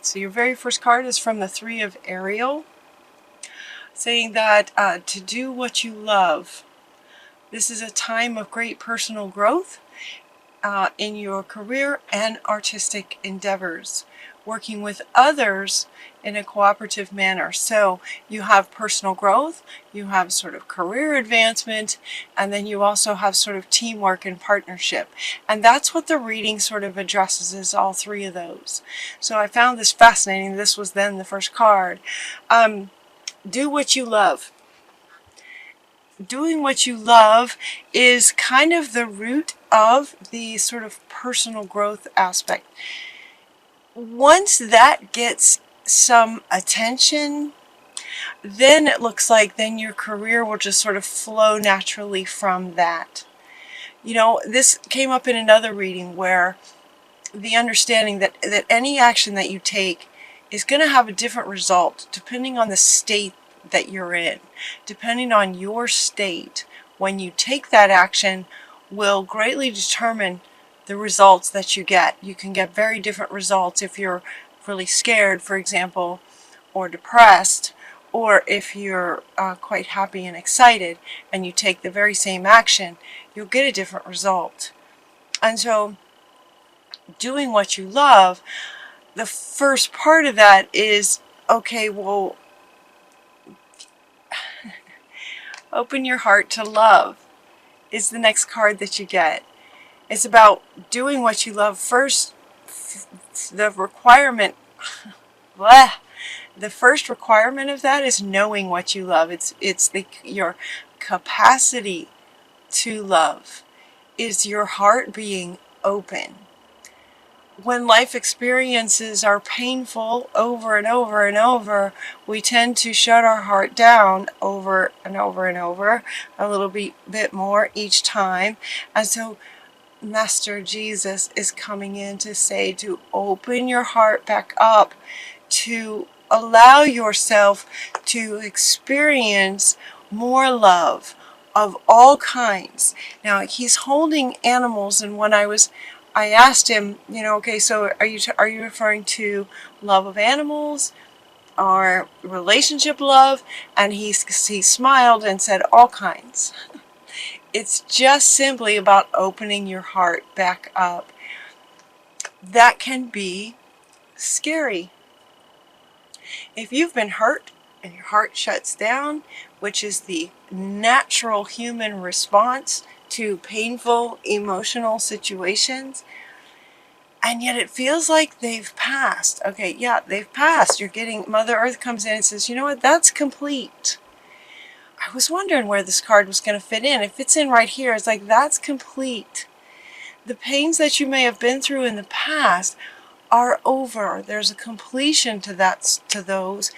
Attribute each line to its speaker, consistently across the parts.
Speaker 1: So your very first card is from the Three of Ariel, saying that to do what you love. This is a time of great personal growth in your career and artistic endeavors, working with others in a cooperative manner. So you have personal growth, you have sort of career advancement, and then you also have sort of teamwork and partnership. And that's what the reading sort of addresses, is all three of those. So I found this fascinating. This was then the first card. Do what you love. Doing what you love is kind of the root of the sort of personal growth aspect. Once that gets some attention, then it looks like then your career will just sort of flow naturally from that. You know, this came up in another reading where the understanding that any action that you take is going to have a different result depending on the state that you're in. Depending on your state, when you take that action, will greatly determine the results that you get. You can get very different results if you're really scared, for example, or depressed, or if you're quite happy and excited and you take the very same action, you'll get a different result. And so doing what you love, the first part of that is, okay, well, open your heart to love is the next card that you get. It's about doing what you love first. The requirement, the first requirement of that is knowing what you love. It's your capacity to love. Is your heart being open. When life experiences are painful over and over and over, we tend to shut our heart down over and over and over, a little bit more each time. And so Master Jesus is coming in to say to open your heart back up, to allow yourself to experience more love of all kinds. Now, he's holding animals, and when I asked him, you know, okay, so are you referring to love of animals or relationship love? And he smiled and said all kinds. It's just simply about opening your heart back up. That can be scary. If you've been hurt and your heart shuts down, which is the natural human response to painful emotional situations, and yet it feels like they've passed. Okay, yeah, they've passed. Mother Earth comes in and says, you know what, that's complete. I was wondering where this card was going to fit in. It fits in right here. It's like, that's complete. The pains that you may have been through in the past are over. There's a completion to those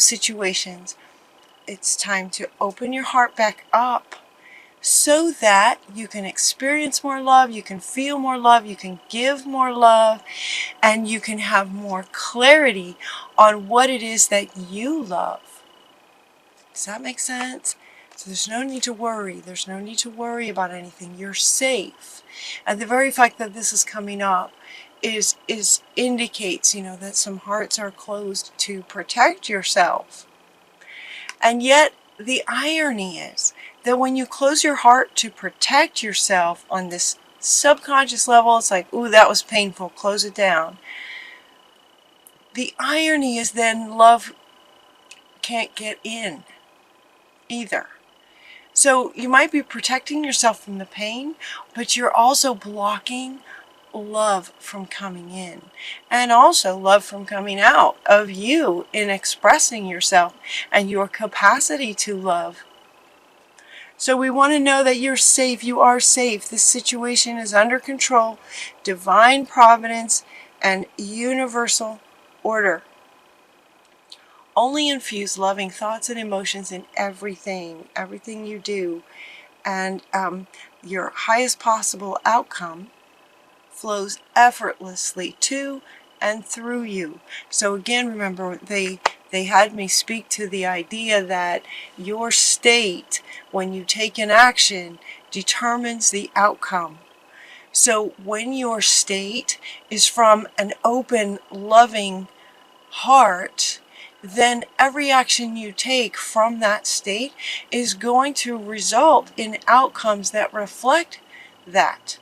Speaker 1: situations. It's time to open your heart back up so that you can experience more love, you can feel more love, you can give more love, and you can have more clarity on what it is that you love. Does that make sense? So there's no need to worry. There's no need to worry about anything. You're safe. And the very fact that this is coming up indicates, you know, that some hearts are closed to protect yourself. And yet the irony is that when you close your heart to protect yourself on this subconscious level, it's like, ooh, that was painful, close it down. The irony is then love can't get in either. So you might be protecting yourself from the pain, but you're also blocking love from coming in, and also love from coming out of you in expressing yourself and your capacity to love. So we want to know that you're safe. You are safe. This situation is under control, divine providence, and universal order. Only infuse loving thoughts and emotions in everything you do, and your highest possible outcome flows effortlessly to and through you. So again, remember, they had me speak to the idea that your state, when you take an action, determines the outcome. So when your state is from an open, loving heart, then every action you take from that state is going to result in outcomes that reflect that.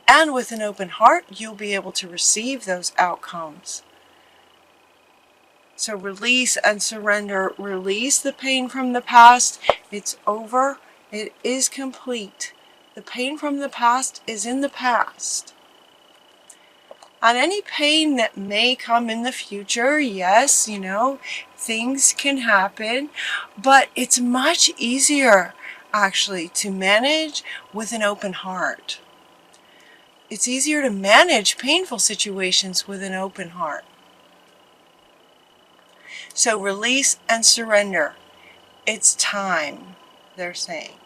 Speaker 1: And with an open heart, you'll be able to receive those outcomes. So release and surrender. Release the pain from the past. It's over. It is complete. The pain from the past is in the past. And any pain that may come in the future, yes, things can happen, but it's much easier actually to manage with an open heart. It's easier to manage painful situations with an open heart. So release and surrender. It's time, they're saying.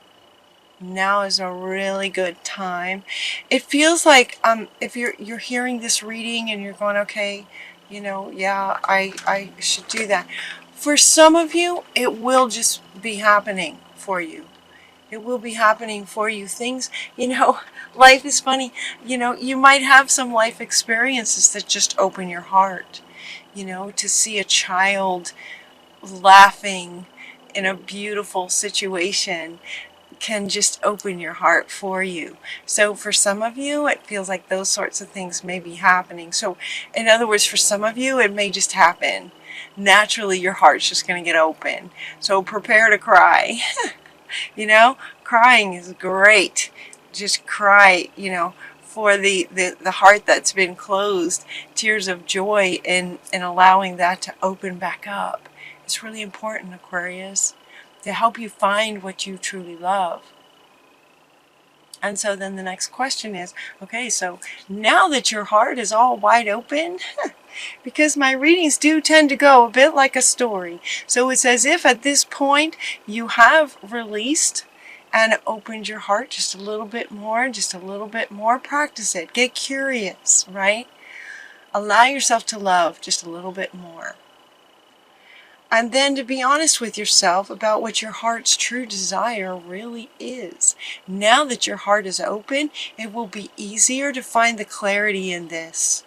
Speaker 1: Now is a really good time. It feels like if you're hearing this reading and you're going, okay, yeah, I should do that. For some of you, it will just be happening for you. It will be happening for you. Things, life is funny. You might have some life experiences that just open your heart. To see a child laughing in a beautiful situation can just open your heart for you. So for some of you, it feels like those sorts of things may be happening. So in other words, for some of you, it may just happen. Naturally, your heart's just going to get open. So prepare to cry. Crying is great. Just cry, for the heart that's been closed. Tears of joy and allowing that to open back up. It's really important, Aquarius, to help you find what you truly love. And so then the next question is, okay, so now that your heart is all wide open, because my readings do tend to go a bit like a story. So it's as if at this point you have released and opened your heart just a little bit more, practice it. Get curious, right? Allow yourself to love just a little bit more. And then to be honest with yourself about what your heart's true desire really is. Now that your heart is open, it will be easier to find the clarity in this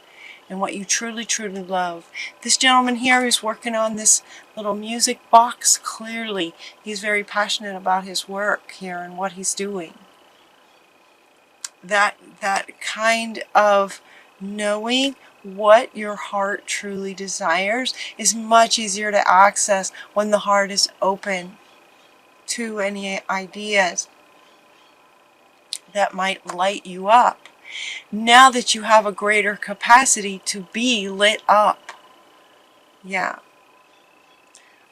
Speaker 1: and what you truly, truly love. This gentleman here who's working on this little music box, clearly he's very passionate about his work here and what he's doing. That kind of knowing what your heart truly desires is much easier to access when the heart is open to any ideas that might light you up. Now that you have a greater capacity to be lit up. Yeah.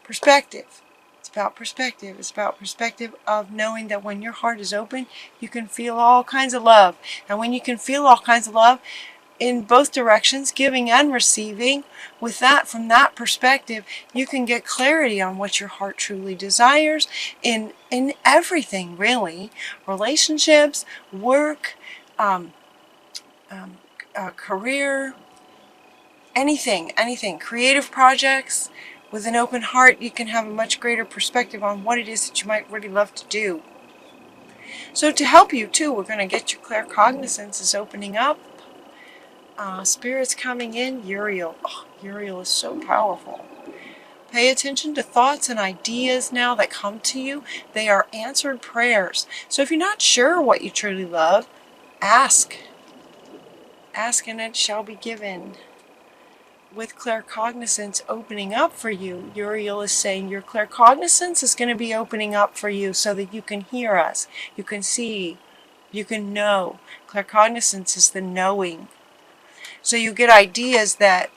Speaker 1: Perspective. It's about perspective. It's about perspective of knowing that when your heart is open, you can feel all kinds of love. And when you can feel all kinds of love, in both directions, giving and receiving, from that perspective, you can get clarity on what your heart truly desires in everything, really. Relationships, work, career, anything, creative projects. With an open heart, you can have a much greater perspective on what it is that you might really love to do. So to help you too, we're going to get your claircognizance is opening up. Spirits coming in. Uriel. Oh, Uriel is so powerful. Pay attention to thoughts and ideas now that come to you. They are answered prayers. So if you're not sure what you truly love, ask. Ask and it shall be given. With claircognizance opening up for you, Uriel is saying your claircognizance is going to be opening up for you so that you can hear us, you can see, you can know. Claircognizance is the knowing. So you get ideas that,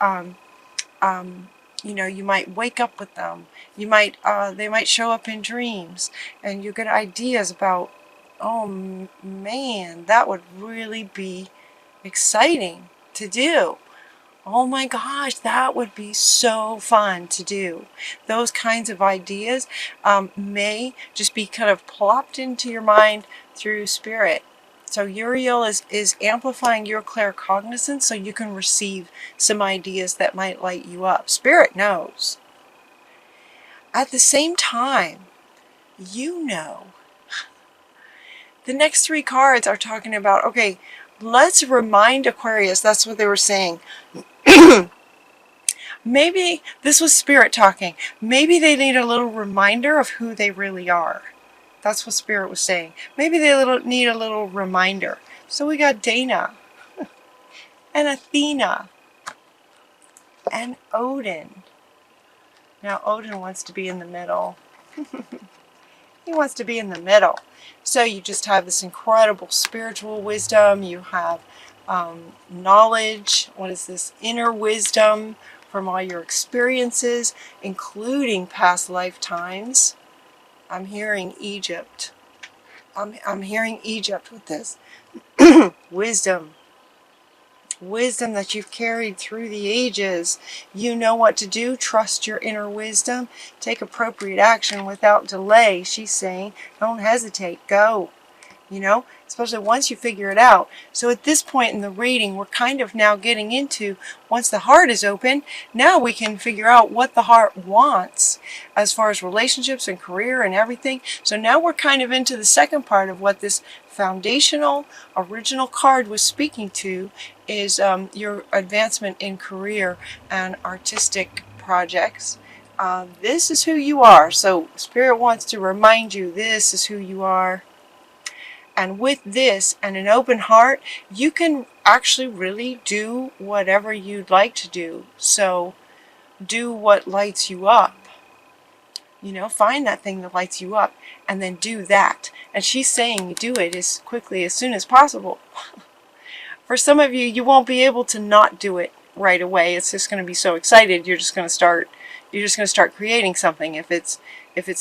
Speaker 1: you might wake up with them. They might show up in dreams, and you get ideas about, oh man, that would really be exciting to do. Oh my gosh, that would be so fun to do. Those kinds of ideas may just be kind of plopped into your mind through spirit. So Uriel is amplifying your claircognizance so you can receive some ideas that might light you up. Spirit knows. At the same time, the next three cards are talking about, okay, let's remind Aquarius, that's what they were saying. Maybe this was Spirit talking. Maybe they need a little reminder of who they really are. That's what Spirit was saying. Maybe they need a little reminder. So we got Dana and Athena and Odin. Now Odin wants to be in the middle. He wants to be in the middle. So you just have this incredible spiritual wisdom. You have knowledge. What is this? Inner wisdom from all your experiences, including past lifetimes. I'm hearing Egypt. I'm hearing Egypt with this. Wisdom. Wisdom that you've carried through the ages. You know what to do. Trust your inner wisdom. Take appropriate action without delay. She's saying, don't hesitate. Go. You know, especially once you figure it out. So at this point in the reading, we're kind of now getting into, once the heart is open, now we can figure out what the heart wants as far as relationships and career and everything. So now we're kind of into the second part of what this foundational original card was speaking to, is your advancement in career and artistic projects. This is who you are. So Spirit wants to remind you, this is who you are. And with this and an open heart, you can actually really do whatever you'd like to do. So do what lights you up. You know, find that thing that lights you up and then do that. And she's saying do it as quickly, as soon as possible. For some of you, you won't be able to not do it right away. It's just going to be so excited. You're just going to start creating something. If it's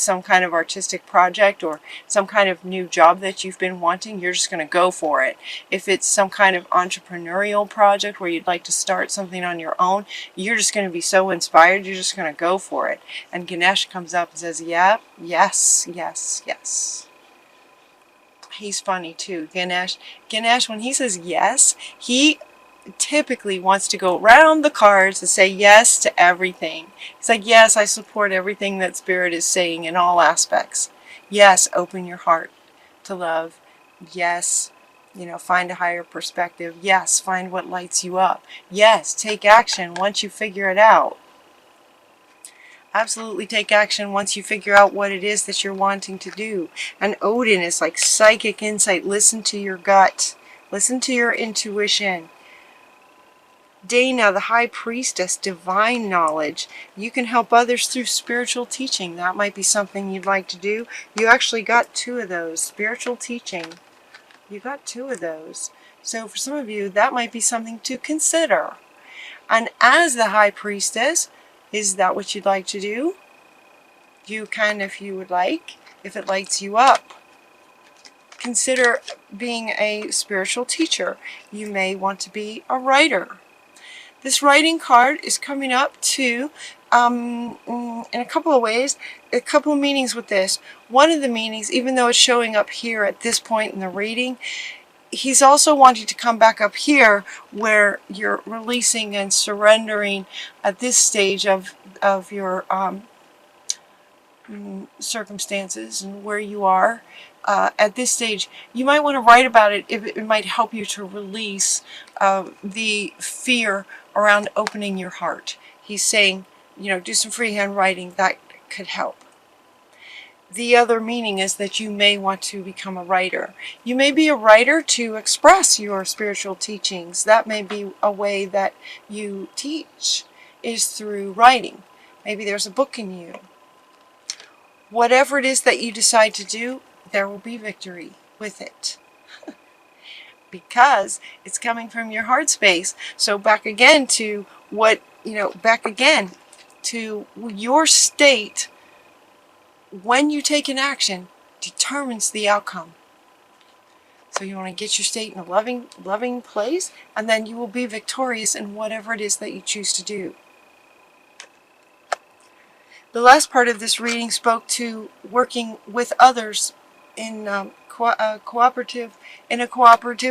Speaker 1: some kind of artistic project or some kind of new job that you've been wanting, you're just going to go for it. If it's some kind of entrepreneurial project where you'd like to start something on your own, you're just going to be so inspired, you're just going to go for it. And Ganesh comes up and says, yeah, yes, yes, yes. He's funny too, Ganesh. Ganesh, when he says yes, he typically wants to go around the cards and say yes to everything. It's like, yes, I support everything that Spirit is saying in all aspects. Yes, open your heart to love. Yes, you know, find a higher perspective. Yes, find what lights you up. Yes, take action once you figure it out. Absolutely take action once you figure out what it is that you're wanting to do. And Odin is like psychic insight. Listen to your gut. Listen to your intuition. Dana, the High Priestess, divine knowledge. You can help others through spiritual teaching. That might be something you'd like to do. You actually got 2 of those. Spiritual teaching. You got 2 of those. So for some of you, that might be something to consider. And as the High Priestess, is that what you'd like to do? You can if you would like, if it lights you up. Consider being a spiritual teacher. You may want to be a writer. This writing card is coming up to, in a couple of ways, a couple of meanings with this. One of the meanings, even though it's showing up here at this point in the reading, he's also wanting to come back up here where you're releasing and surrendering at this stage of your circumstances and where you are. At this stage, you might want to write about it if it might help you to release the fear around opening your heart. He's saying, you know, do some freehand writing. That could help. The other meaning is that you may want to become a writer. You may be a writer to express your spiritual teachings. That may be a way that you teach, is through writing. Maybe there's a book in you. Whatever it is that you decide to do, there will be victory with it. Because it's coming from your heart space. So back again to what, you know, back again to your state when you take an action determines the outcome. So you want to get your state in a loving place, and then you will be victorious in whatever it is that you choose to do. The last part of this reading spoke to working with others in a cooperative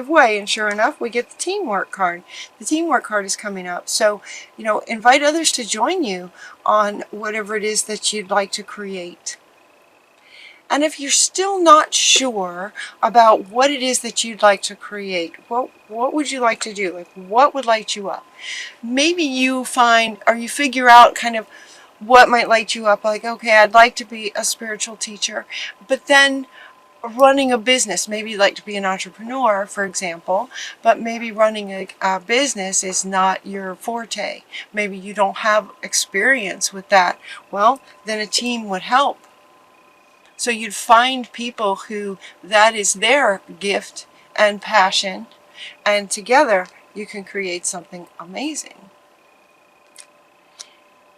Speaker 1: way, and sure enough, we get the teamwork card. The teamwork card is coming up. So, you know, invite others to join you on whatever it is that you'd like to create. And if you're still not sure about what it is that you'd like to create, what would you like to do? Like, what would light you up? Maybe you find, or you figure out kind of what might light you up. Like, okay, I'd like to be a spiritual teacher, but then running a business, maybe you'd like to be an entrepreneur, for example, but maybe running a business is not your forte. Maybe you don't have experience with that. Well, then a team would help. So you'd find people who that is their gift and passion, and together you can create something amazing.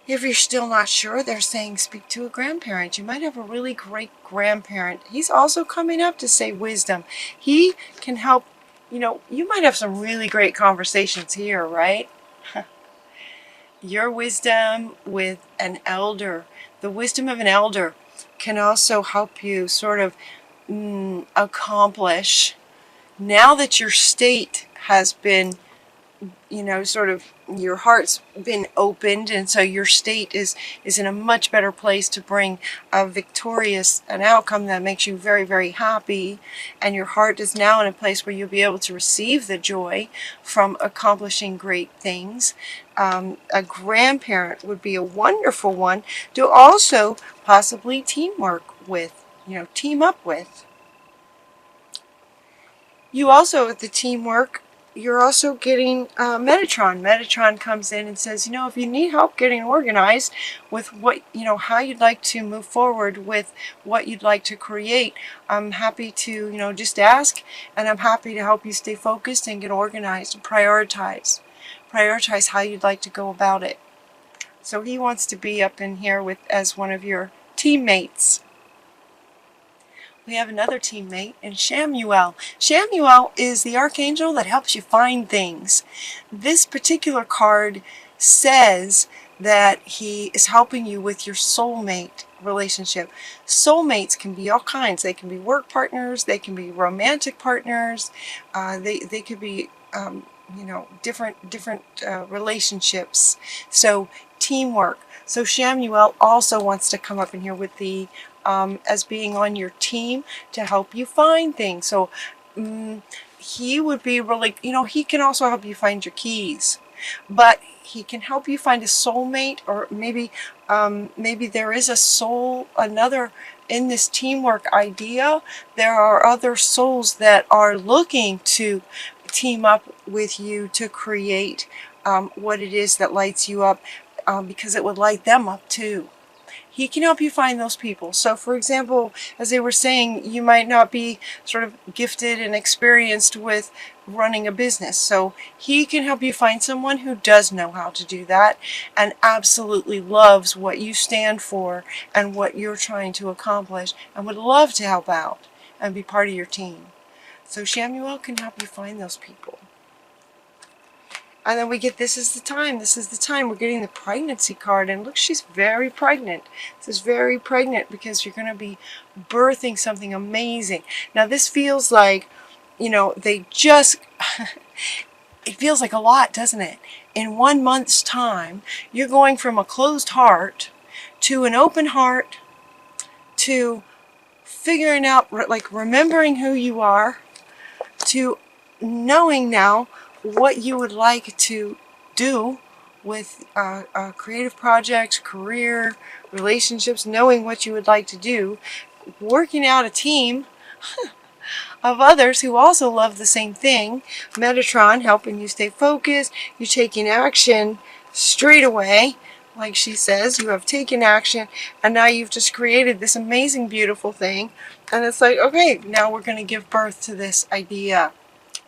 Speaker 1: If you're still not sure, they're saying speak to a grandparent. You might have a really great grandparent. He's also coming up to say wisdom. He can help, you might have some really great conversations here, right? Your wisdom with an elder, the wisdom of an elder can also help you sort of accomplish, now that your state has been, sort of your heart's been opened, and so your state is in a much better place to bring an outcome that makes you very, very happy, and your heart is now in a place where you'll be able to receive the joy from accomplishing great things. A grandparent would be a wonderful one to also possibly team up with. You also, with the teamwork, you're also getting Metatron. Metatron comes in and says, if you need help getting organized with what, how you'd like to move forward with what you'd like to create, I'm happy to, just ask, and I'm happy to help you stay focused and get organized and prioritize. Prioritize how you'd like to go about it. So he wants to be up in here as one of your teammates. We have another teammate in Shamuel. Shamuel is the archangel that helps you find things. This particular card says that he is helping you with your soulmate relationship. Soulmates can be all kinds. They can be work partners, they can be romantic partners, they could be different relationships. So teamwork. So Shamuel also wants to come up in here with the as being on your team to help you find things. So he would be really, he can also help you find your keys, but he can help you find a soulmate, or maybe there is another in this teamwork idea. There are other souls that are looking to team up with you to create what it is that lights you up, because it would light them up too. He can help you find those people. So for example, as they were saying, you might not be sort of gifted and experienced with running a business. So he can help you find someone who does know how to do that and absolutely loves what you stand for and what you're trying to accomplish and would love to help out and be part of your team. So Shamuel can help you find those people. And then we get, this is the time. We're getting the pregnancy card, and look, she's very pregnant. This is very pregnant because you're going to be birthing something amazing. Now this feels like, they just, it feels like a lot, doesn't it? In 1 month's time, you're going from a closed heart to an open heart to figuring out, like remembering who you are, to knowing now what you would like to do with creative projects, career, relationships, knowing what you would like to do, working out a team of others who also love the same thing. Metatron helping you stay focused. You're taking action straight away. Like she says, you have taken action, and now you've just created this amazing, beautiful thing. And it's like, okay, now we're going to give birth to this idea.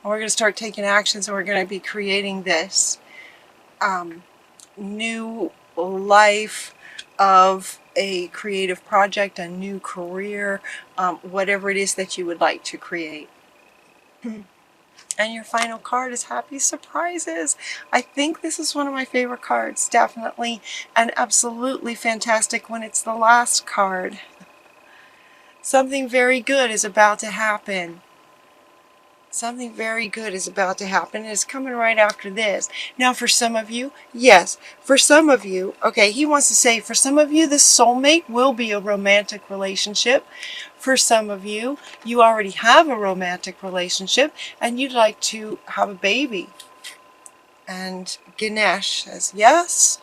Speaker 1: We're going to start taking actions, and we're going to be creating this new life of a creative project, a new career, whatever it is that you would like to create. And your final card is Happy Surprises. I think this is one of my favorite cards, definitely, and absolutely fantastic when it's the last card. Something very good is about to happen. Something very good is about to happen, and it's coming right after this. Now for some of you, yes, for some of you, okay, he wants to say for some of you this soulmate will be a romantic relationship. For some of you, you already have a romantic relationship and you'd like to have a baby. And Ganesh says, yes.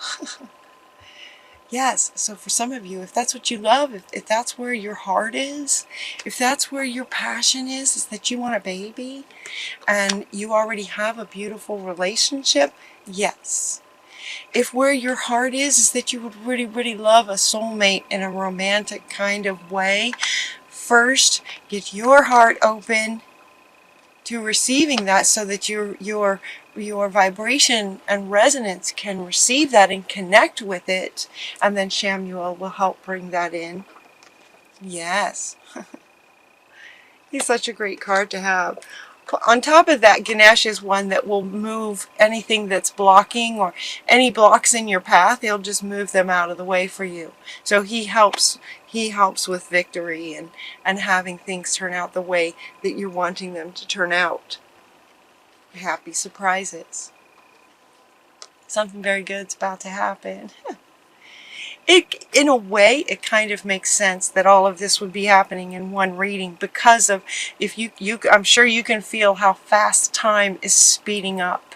Speaker 1: Yes. So for some of you, if that's what you love, if that's where your heart is, if that's where your passion is that you want a baby and you already have a beautiful relationship, yes. If where your heart is that you would really, really love a soulmate in a romantic kind of way, first get your heart open to receiving that so that your vibration and resonance can receive that and connect with it, and then Shamuel will help bring that in. Yes. He's such a great card to have. On top of that, Ganesh is one that will move anything that's blocking or any blocks in your path. He'll just move them out of the way for you. So he helps with victory and having things turn out the way that you're wanting them to turn out. Happy surprises. Something very good's about to happen. In a way, it kind of makes sense that all of this would be happening in one reading because of, if I'm sure you can feel how fast time is speeding up.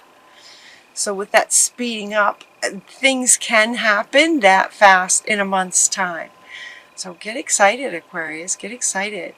Speaker 1: So with that speeding up, things can happen that fast in a month's time. So get excited, Aquarius, get excited.